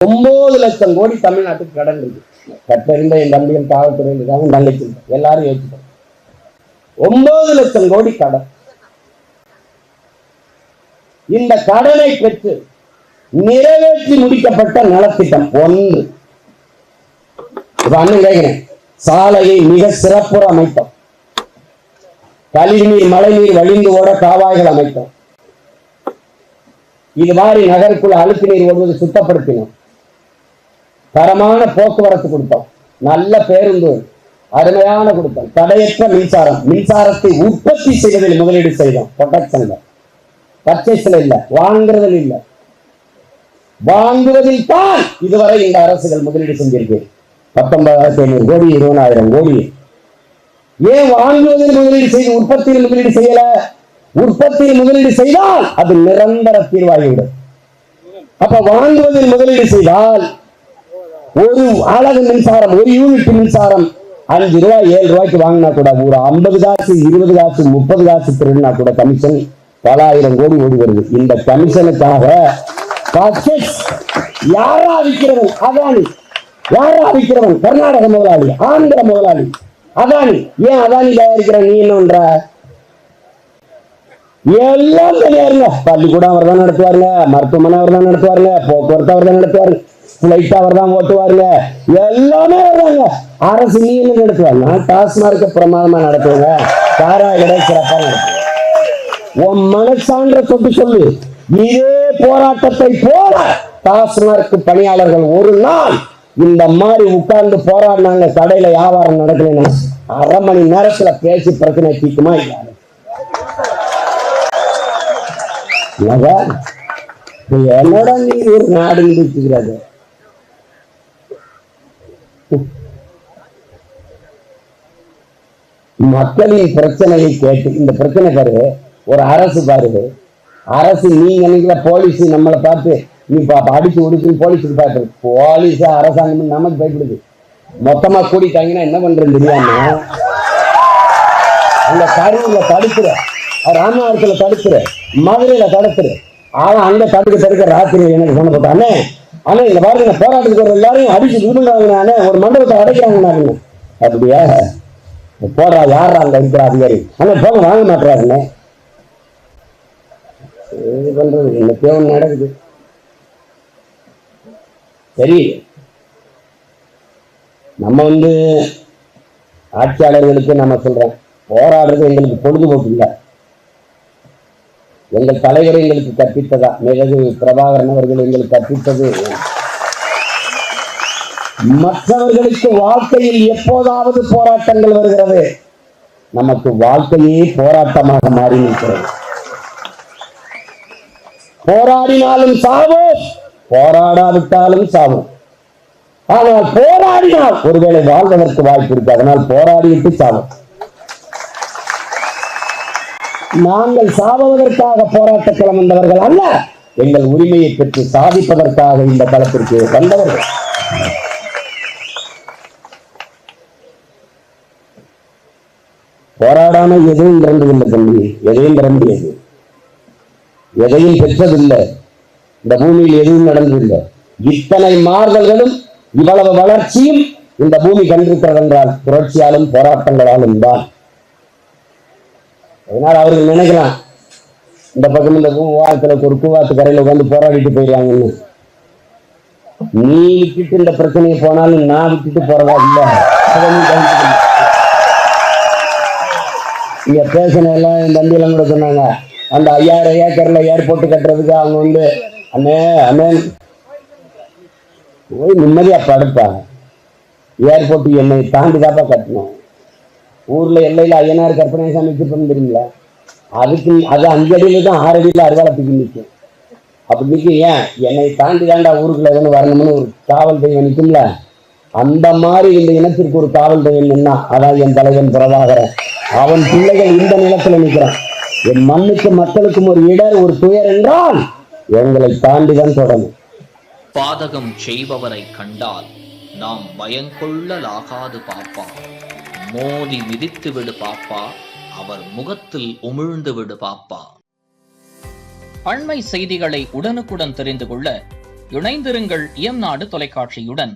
9 லட்சம் கோடி தமிழ்நாட்டுக்கு கடன் இருக்கு. கற்றறிந்த என் தம்பிகள் காவல்துறையில் இருக்காங்க, தங்கச்சி எல்லாரும் யோசிப்போம். 9 லட்சம் கோடி கடன். இந்த கடனை பெற்று நிறைவேற்றி முடிக்கப்பட்ட நலத்திட்டம் ஒன்று. அண்ணன் கேட்கிறேன், சாலையை மிக சிறப்புற அமைத்தோம். கழிவுநீர் மழைநீர் வழிந்து ஓட காவாய்கள் அமைத்தோம். இது மாதிரி நகருக்குள்ள அழுக்கு நீர் ஓடுவது சுத்தப்படுத்தினோம். தரமான போக்குவரத்து கொடுத்தோம். நல்ல பேருந்து அருமையான கொடுத்தோம். தடையற்ற மின்சாரத்தை உற்பத்தி செய்வதில் முதலீடு செய்தோம். ப்ரொடக்ஷன்ல, பர்ச்சேஸ்ல இல்ல, வாங்குறதில் இல்ல, வாங்குவதில் தான் இதுவரை இந்த அரசுகள் முதலீடு செஞ்சிருக்கு. 19,500 கோடி, 20,000 கோடி. ஏன் வாங்குவதில் முதலீடு செய்து உற்பத்தியில் முதலீடு செய்யல? உற்பத்தியில் முதலீடு செய்தால் அது நிரந்தர தீர்வாகிவிடும். அப்ப வாங்குவதில் முதலீடு செய்தால் ஒரு அலகு மின்சாரம், ஒரு யூனிட் மின்சாரம் 5 ரூபாய் 7 ரூபாய்க்கு வாங்கினா கூட ஒரு 50 காசு 20 காசு 30 காசு திருடினா கூட கமிஷன் பல ஆயிரம் கோடி ஓடி வருது. இந்த கமிஷனுக்காக யாரா விற்கிறவன்? அதானி. யாரா விற்கிறவன்? கர்நாடக முதலாளி, ஆந்திர முதலாளி அதானி. ஏன் அதானி தயாரிக்கிற? நீ என்னன்ற? எல்லாம் தனியாருங்க. பள்ளிக்கூடம் அவர் தான் நடத்துவாருங்க, மருத்துவமனை அவர் தான் நடத்துவாருங்க, போக்குவரத்து அவர் தான் நடத்துவாரு, பிளைட் அவர் தான் ஓட்டுவாருங்க, எல்லாமே வருவாங்க. அரசு நீ என்ன நடத்துவாங்க? நான் டாஸ்மார்க்க பிரமாதமா நடத்துவாங்க, சாராய கடை சிறப்பா நடத்துவேன். உன் மனசான்ற சொட்டு சொல்லு. இதே போராட்டத்தை போல டாஸ்மார்க் பணியாளர்கள் ஒரு நாள் இந்த மாதிரி உட்கார்ந்து போராடினாங்க, கடையில வியாபாரம் நடக்கலைன்னா 1/2 மணி நேரத்துல பேசி பிரச்சனை தீக்குமா இல்ல? என்னோட நீ ஒரு நாடு இருக்கிறது. மக்களின் பிரச்சனையை கேட்டு இந்த பிரச்சனை பாரு, ஒரு அரசு பாரு, அரசு நீங்க நினைக்கல போலீஸ் நம்மளை பார்த்து நீ அடிச்சு உடுச்சு போலீஸுக்கு பார்த்து, போலீஸ் அரசாங்கம் நமக்கு பயப்படுது. மொத்தமா கூடிட்டாங்கன்னா என்ன பண்றது தெரியாம அந்த கரூர்ல தடுக்கிற, ராமநாதத்துல தடுக்கிற, மதுரையில தடுக்கிற, ஆனா அங்க தடுக்க ராத்திரி எனக்கு சொன்ன போட்டானே, ஆனா இங்க பாருங்க போராட்டத்துக்கு ஒரு எல்லாரையும் அடிச்சு விடுங்கிறாங்க, ஒரு மண்டபத்தை அடைக்கிறாங்க. அப்படியா போடுறா? யாரா அங்க இருக்கிற அதிகாரி? ஆனா போக வாங்க மாட்டாருன்னு இது பண்றது என்ன தேவன் நடக்குது. சரி, நம்ம ஆட்சியாளர்களுக்கு நம்ம சொல்றோம், போராடுறது எங்களுக்கு பொழுதுபோக்கு இல்லை. எங்கள் தலைவர் எங்களுக்கு கற்பித்ததா, மிகது பிரபாகரன் அவர்கள் எங்களுக்கு கற்பித்தது, மற்றவர்களுக்கு வாழ்க்கையில் எப்போதாவது போராட்டங்கள் வருகிறது, நமக்கு வாழ்க்கையே போராட்டமாக மாறி நிற்கிறது. போராடினாலும் சாவோம், போராடாவிட்டாலும் சாவோம். ஆனால் போராடினால் ஒருவேளை வாழ்வதற்கு வாய்ப்பு இருக்கு. அதனால் போராடிட்டு சாவோம். நாங்கள் சாவதற்காக போராட்ட களம் வந்தவர்கள் அல்ல, எங்கள் உரிமையை பெற்று சாதிப்பதற்காக இந்த களத்திற்கு வந்தவர்கள். போராடாம எதையும் திறந்ததில்லை தம்பி, எதையும் திற முடியாது, எதையும் பெற்றதில்லை, இந்த பூமியில் எதுவும் நடந்ததில்லை. இத்தனை மாறுதல்களும் இவ்வளவு வளர்ச்சியும் இந்த பூமி கண்டிருக்கிறது என்றால் புரட்சியாலும் போராட்டங்களாலும் தான். அதனால் அவர்கள் நினைக்கலாம் இந்த பக்கம் இந்த வாரத்துல ஒரு கூவாத்து கரையில உட்காந்து போராடிட்டு போயிடுவாங்கன்னு. நீ விட்டுட்டு இந்த பிரச்சனையை போனாலும் நான் விட்டுட்டு போறதா இல்லை. இங்க பேசின எல்லாம் என் தம்பியெல்லாம் கூட சொன்னாங்க, அந்த 5000 ஏக்கர்ல ஏர்போர்ட் கட்டுறதுக்கு அவங்க அண்ணே அண்ணே போய் நிம்மதியா படுப்பா, ஏர்போர்ட் என்னை தாண்டி தாப்பா கட்டணும். ஊர்ல எல்லையில ஐயனார் கற்பனை சாமி தெரியுங்களா, அதுக்கு அது 5 அடியில தான் 6 அடியில அறுவாலத்துக்கு நிற்கும். அப்படி நிற்கும். ஏன் என்னை தாண்டி தாண்டா ஊருக்குள்ள எதுன்னு வரணும்னு ஒரு காவல் தெய்வம் நிற்கும்ல, அந்த மாதிரி இந்த இனத்திற்கு ஒரு காவல் தெய்வம் நின்னா அதான் என் தலைவன் பிரபாகரன். அவன் பிள்ளைகள் இந்த நிலத்துல நிற்கிறான். என் மண்ணுக்கு மக்களுக்கும் ஒரு இடர் ஒரு துயர் என்றால் எங்களை தாண்டிதான் தொடரும். பாதகம் செய்பவரை கண்டால் நாம் பயங்கொள்ளலாகாது பாப்பா, மோதி மிதித்து விடு பாப்பா, அவர் முகத்தில் உமிழ்ந்து விடு பாப்பா. அண்மை செய்திகளை உடனுக்குடன் தெரிந்து கொள்ள இணைந்திருங்கள் இயம்நாடு தொலைக்காட்சியுடன்.